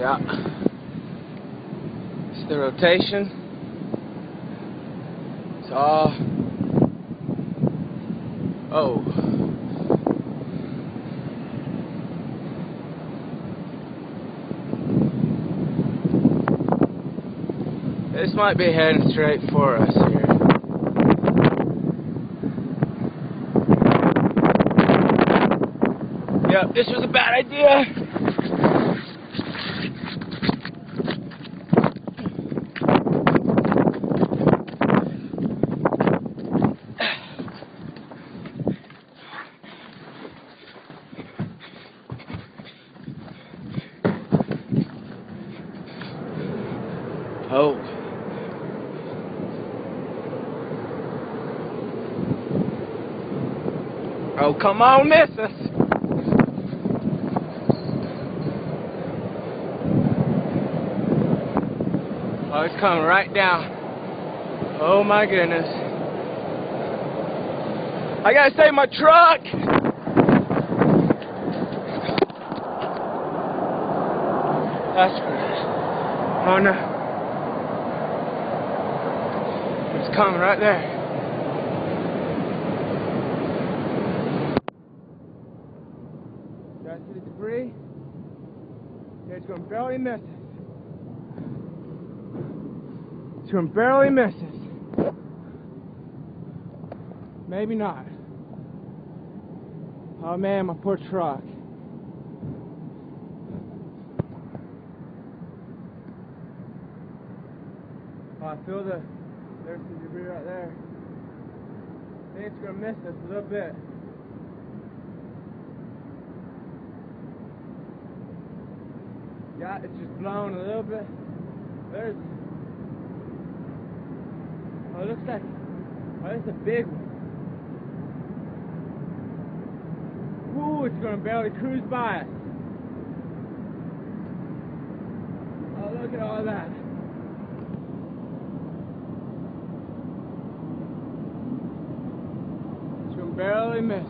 Yeah. It's the rotation. It's all. Oh. This might be heading straight for us here. Yep, this was a bad idea. Oh. Oh, come on, miss us. Oh, it's coming right down. Oh my goodness. I gotta save my truck. That's good. Oh no. It's coming right there. Guys, see the debris? It's gonna barely miss us. It's gonna barely miss us. Maybe not. Oh man, my poor truck. Oh, I feel there's some debris right there. I think it's gonna miss us a little bit. Yeah, it's just blown a little bit. There's. Oh, it looks like. Oh, it's a big one. Ooh, it's gonna barely cruise by us. Oh, look at all that. It's gonna barely miss us.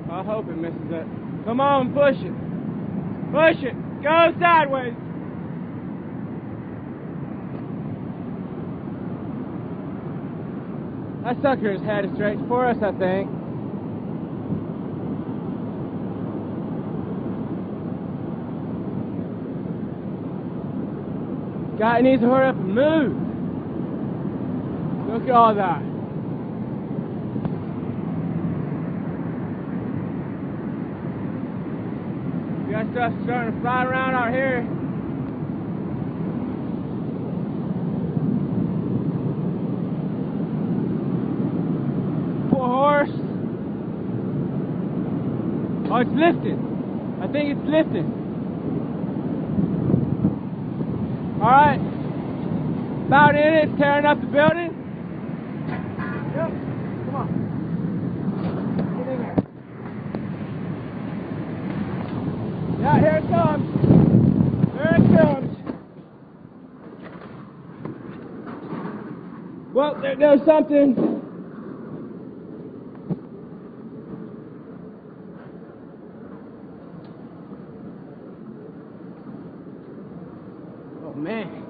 I hope it misses it. Come on, push it. Push it. Go sideways. That sucker is headed straight for us, I think. Guy needs to hurry up and move. Look at all that. We got stuff starting to fly around out here. Poor horse. Oh, it's lifted. I think it's lifted. Alright. About in it, it's tearing up the building. Yep. Come on. Get in there. Yeah, here it comes. There it comes. Well, there's something. Oh man.